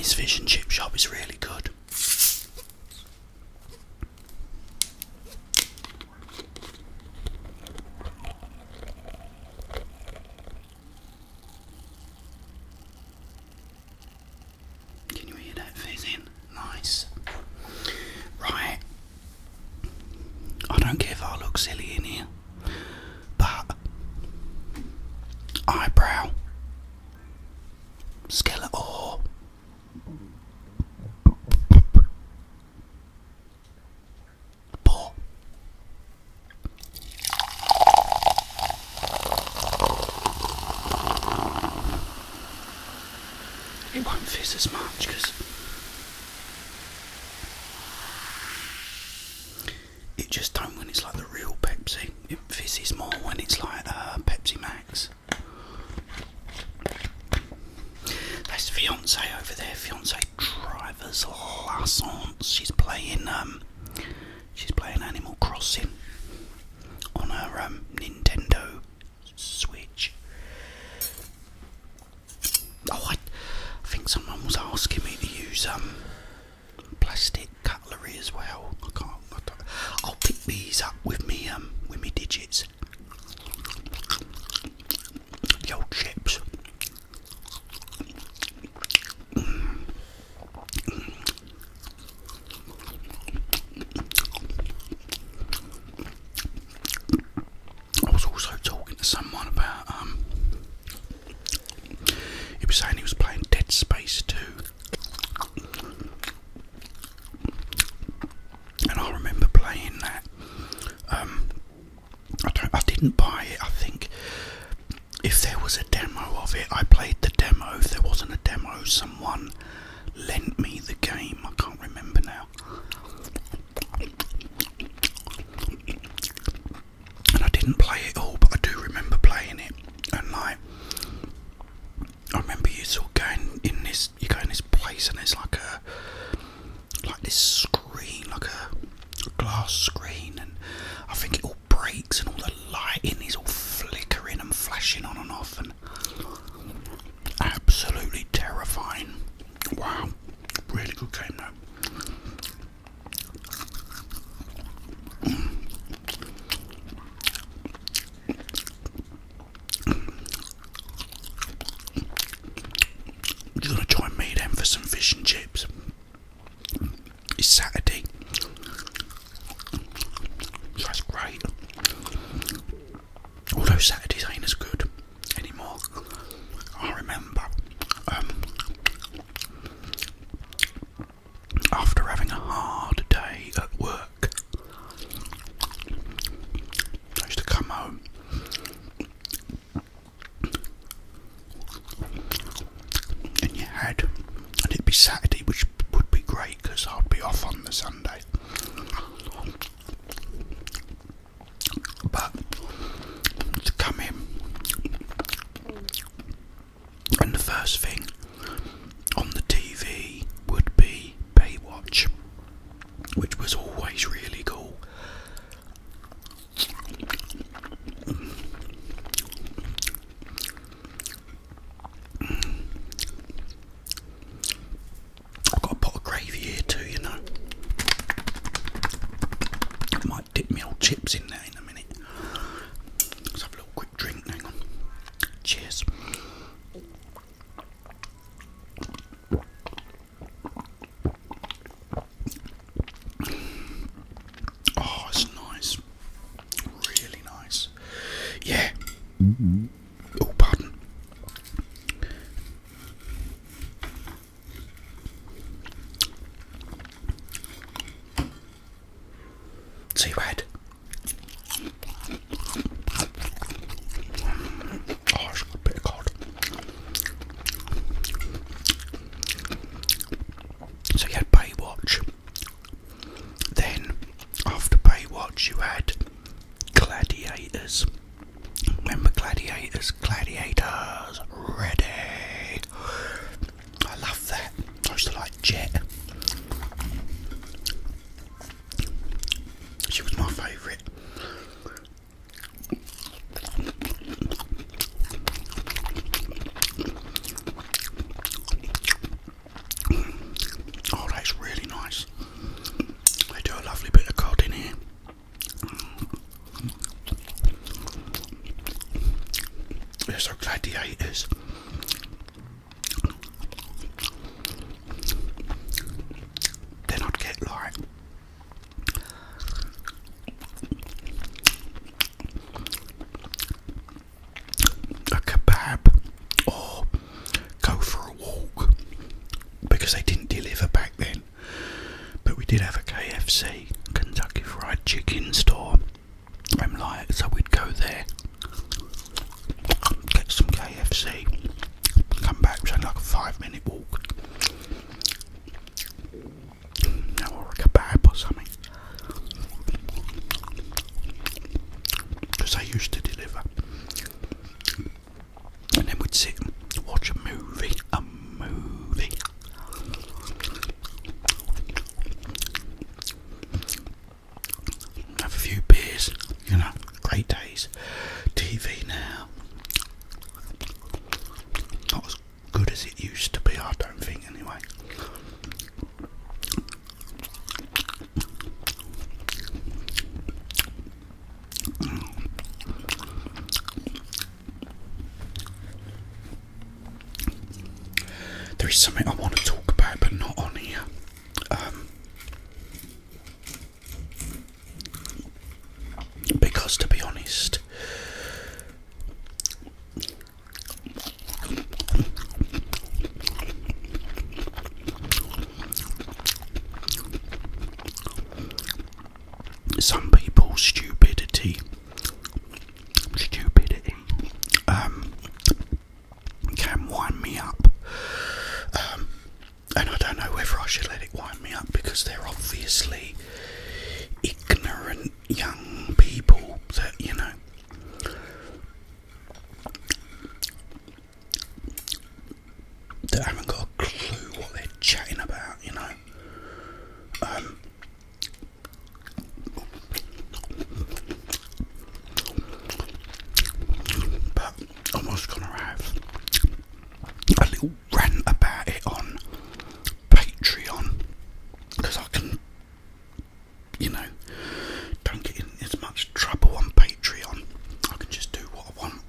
this fish and chip shop is really good. Can you hear that fizzing? Nice. Right. I don't care if I look silly in here, but eyebrow, skeletor, paw. It won't fizz as much because it just don't when it's like the real Pepsi. It fizzes more when it's like Pepsi Max. That's fiance over there. Fiance driver's license. She's playing Animal Crossing on her Nintendo Switch. Oh, I think someone was asking me to use plastic cutlery as well. I'll pick these up with me digits. The old chips. I was also talking to someone about he was saying he was playing Dead Space 2. And I remember playing that. I didn't buy it. I think if there was a demo of it, I played the demo. If there wasn't a demo, someone lent me the game. I can't remember now. And I didn't play it all, but I do remember playing it. And like, I remember you sort of you go in this place and there's like this screen, like a glass screen, and I think it all breaks and all the lighting is all flickering and flashing on and off, and absolutely terrifying. Wow, really good game though. You're gonna join me then for some fish and chips. It's Saturday, so that's great. Although Saturdays ain't as good anymore. I remember after having a hard day at work, I used to come home and it'd be Saturday, which would be great because I'd be off on the Sunday. But to come in, and the first thing on the TV would be Baywatch, which was always really cool. I've got a pot of gravy here too, you know. I might dip my old chips in there in a minute. Let's have a little quick drink, hang on. Cheers. Oh, it's nice. Really nice. Yeah. Oh, pardon. So you had. Oh, it's got a bit of cod. So you had Baywatch. Then, after Baywatch, you had Gladiators. Remember Gladiators? Gladiators, ready. I love that. I used to like Jet. She was my favourite. so gladiators. Then I'd get like a kebab or go for a walk, because they didn't deliver back then, but we did have a KFC, Kentucky Fried Chicken store, so we'd go there, get some KFC, come back, so like a 5-minute walk, or a kebab or something, because they used to deliver. And then we'd sit and watch a movie. Have a few beers, great days. TV now, not as good as it used to be, I don't think, anyway. There is something I want to talk about, but not on here. Because, to be honest, some people's stupidity can wind me up. And I don't know whether I should let it wind me up, because they're obviously ignorant young people that, that haven't got a clue what they're chatting about, but I was going to have a little rant about it on Patreon, because I can, don't get in as much trouble on Patreon. I can just do what I want.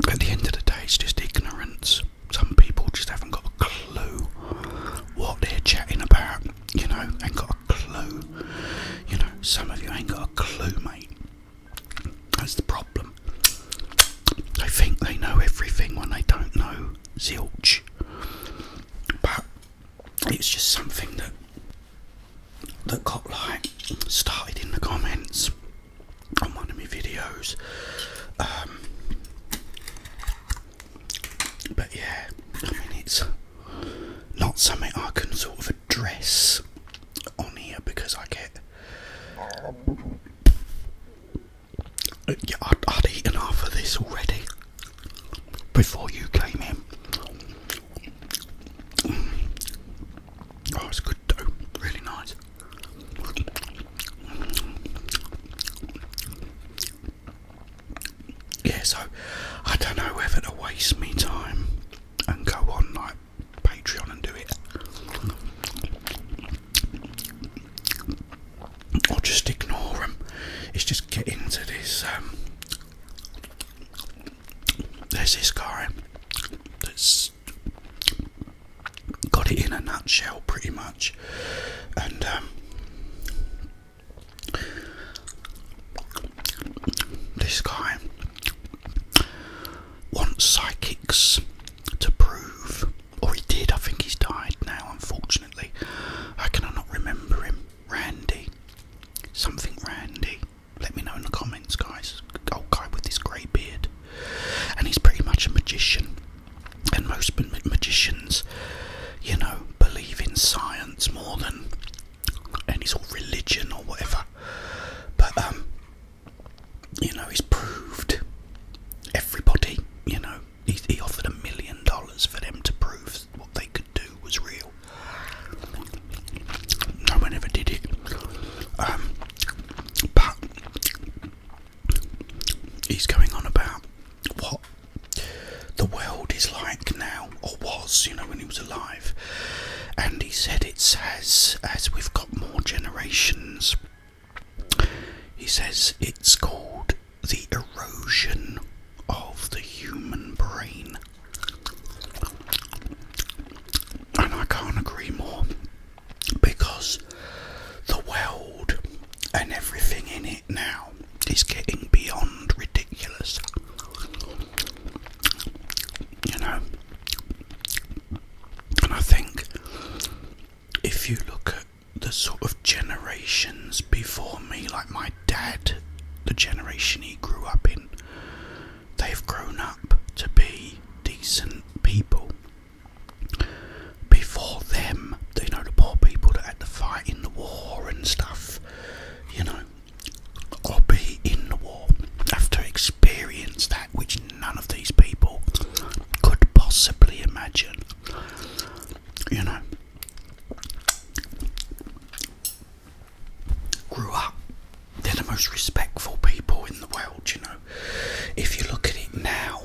At the end of the day, it's just ignorance. Some people just haven't got a clue what they're chatting about, ain't got a clue. Some of you ain't got a clue, mate. That's the problem. They think they know everything when they don't know zilch. But it's just something that got started in the comments on one of my videos. But yeah, it's not something I can sort of address on here, because I get, I'd eaten half of this already before you came in. Oh, it's good dough, really nice. Yeah, so I don't know whether to waste me time and go on Patreon and do it, or just ignore them. It's just get into this. There's this guy that's got it in a nutshell, pretty much, and this guy wants psychics to prove, or he did, I think he's died now, unfortunately. How can I not remember him? Randy. Let me know in the comments, guys. Old guy with this grey beard. And he's pretty much a magician. And most magicians, believe in science more than any sort of religion or whatever. But, he's proved comments as we've got more generations. He says it's called the erosion of the human brain. And I can't agree more, because the world and everything in it now is getting beyond ridiculous. You know? And I think if you look at the sort of generations before me, like my dad, the generation he grew up in, they've grown up to be decent people. Before them, you know, the poor people that had to fight in the war and stuff, you know, or be in the war, have to experience that which none of these people could possibly imagine. You know, grew up, they're the most respectful people in the world, you know. If you look at it now,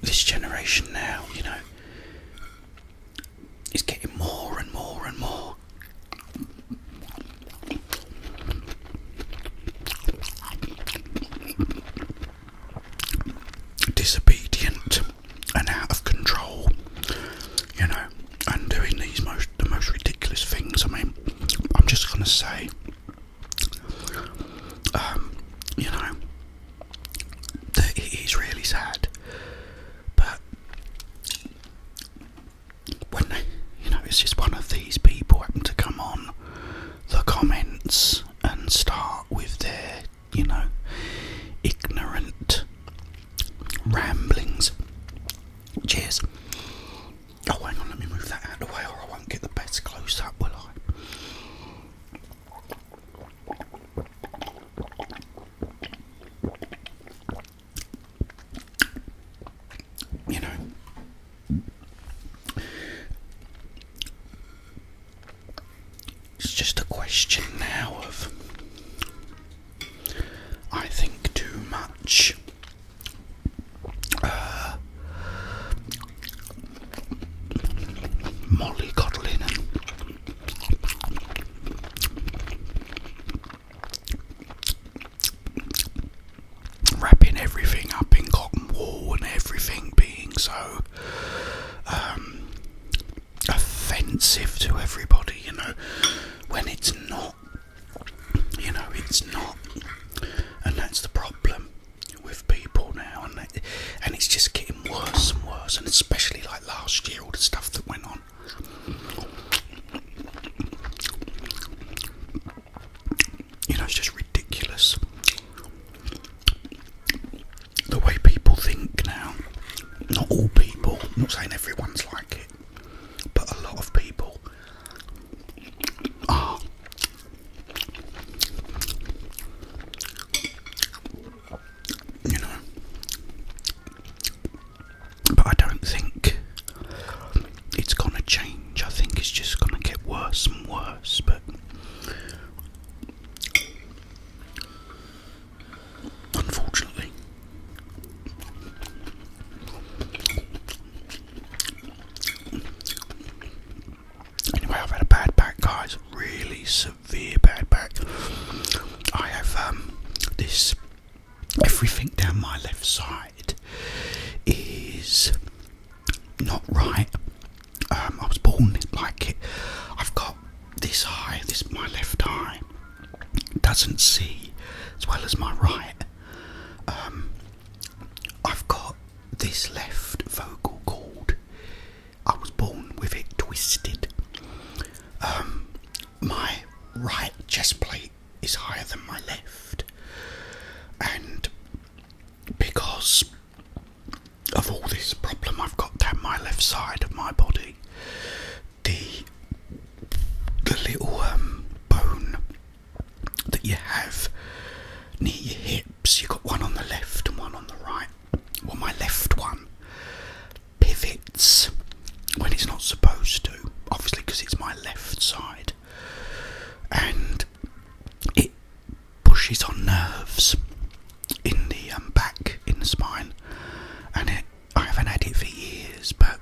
this generation now, you know, is getting more and more and more disobedient and out of control, you know, and doing the most ridiculous things. I mean, I'm just gonna say, you know, that it is really sad, but when they, you know, it's just one of these people happen to come on the comments and start with their, you know, ignorant ramblings. Cheers. Oh, hang on, let me move that out of the way, or I won't get the best close up, will I? You know, it's just a question now of, I think, too much mollycoddling and wrapping everything up in cotton wool and everything being so offensive to everybody, you know, when it's not, you know, it's not. And that's the problem with people now, and it's just getting worse and worse, and especially like last year, all the stuff that went on. You know, it's just ridiculous. The way people think now. Not all people, I'm not saying everyone's like it, but a lot of people are. You know. But I don't think it's gonna change. I think it's just gonna get worse and worse, but unfortunately. Anyway, I've had a bad back, guys. Really severe bad back. I have this, everything down my left side is not right. I was born like it. I've got this eye, my left eye doesn't see as well as my right. I've got this left vocal cord, I was born with it twisted. My right chest plate is higher than my left, and because of all this problem I've got down my left side of my body, the little bone that you have near your hips, you've got one on the left and one on the right. Well, my left one pivots when it's not supposed to, obviously because it's my left side, and it pushes on nerves in the back, in the spine, and I haven't had it for years, but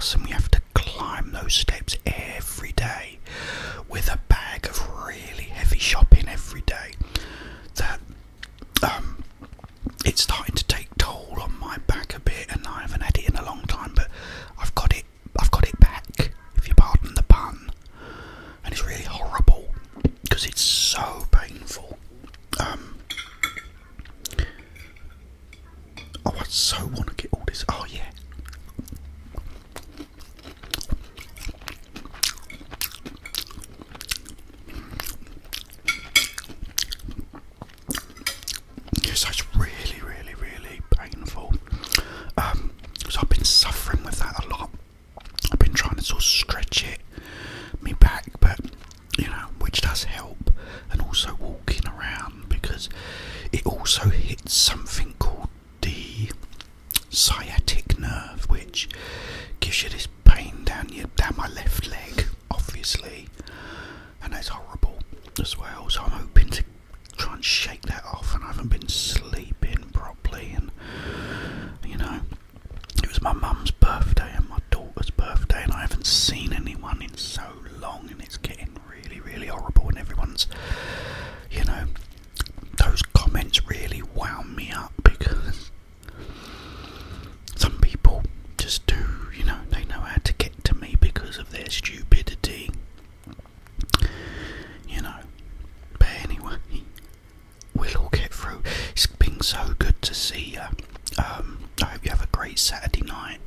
house, and we have to climb those steps every day with a bag of really heavy shopping every day. That it's starting to take toll on my back a bit, and I haven't had it in a long time, but I've got it back, if you pardon the pun, and it's really horrible because it's so painful. I so want to get all this. Oh yeah. Yes, that's really, really, really painful. So I've been suffering with that a lot. I've been trying to sort of stretch me back, but which does help, and also walking around, because it also hits something called the sciatic nerve, which gives you this pain down my left leg, obviously, and that's horrible as well. So I'm hoping to try and shake that off, and I haven't been sleeping properly, and it was my mum's birthday and my daughter's birthday, and I haven't seen anyone in so long, and it's getting really, really horrible, and everyone's, those comments really wound me up, because some people just do, they know how to get to me because of their stupidity, but anyway, we'll all get through. It's been so good to see you. I hope you have a great Saturday night.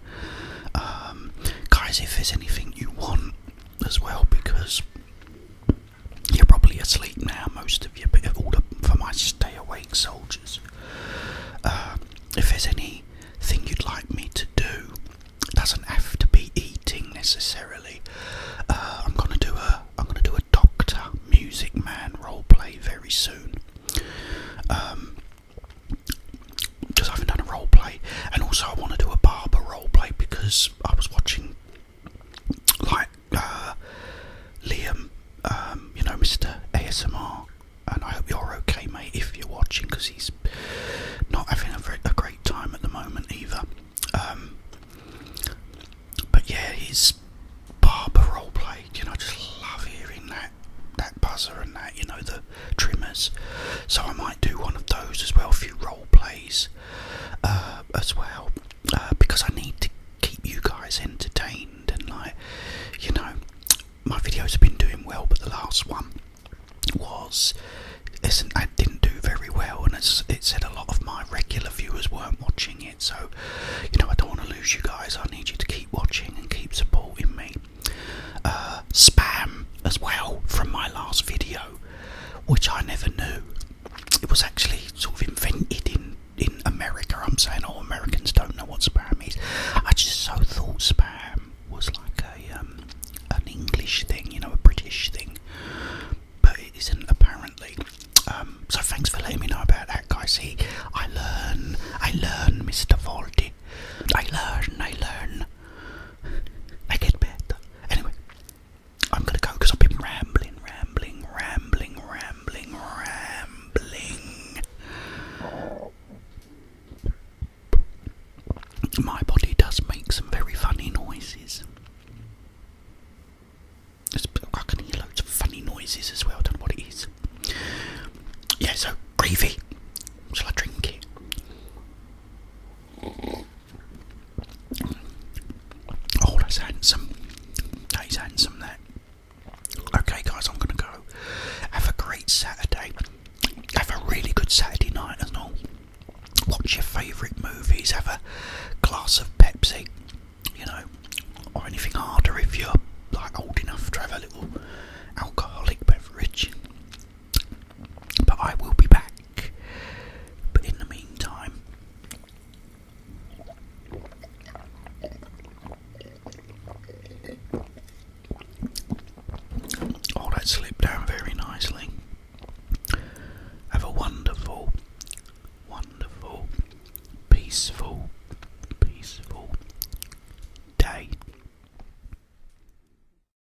Guys, if there's anything you want as well, because you're probably asleep now, most of you, but for my stay awake soldiers, if there's anything you'd like me to do, it doesn't have to be eating necessarily. I'm gonna do a Doctor Music Man roleplay very soon. Because I haven't done a roleplay, and also I want to do a barber roleplay, because I was watching Liam, Mr. ASMR, and I hope you're okay, mate, if you're watching, because he's not having a great time at the moment either. But yeah, his barber roleplay, I just love hearing that buzzer and that, the trimmers. So I might do one of those as well, a few role plays as well, because I need to keep you guys entertained, and my videos have been doing well, but the last one I didn't do very well, and it said a lot of my regular viewers weren't watching it, so I don't want to lose you guys. I need you to keep watching and keep supporting me. Spam as well from my last video, which I never knew. It was actually sort of invented in America. I'm saying, Americans don't know what spam is. I just so thought spam was like an English thing, a British thing, but it isn't apparently. So thanks for letting me know about that, guys. See, I learn, Mr. Voldy. I learn. I get better. Anyway, I'm gonna go because I've been rambling. My body does make some very funny noises. I can hear loads of funny noises as well. I don't know what it is. Yeah, so gravy. Shall I drink it? Oh, that's handsome. That is handsome, that. Okay, guys, I'm gonna go. Have a great Saturday. Have a really good Saturday night as well. Watch your favourite movies. Have a glass of Pepsi, or anything hard.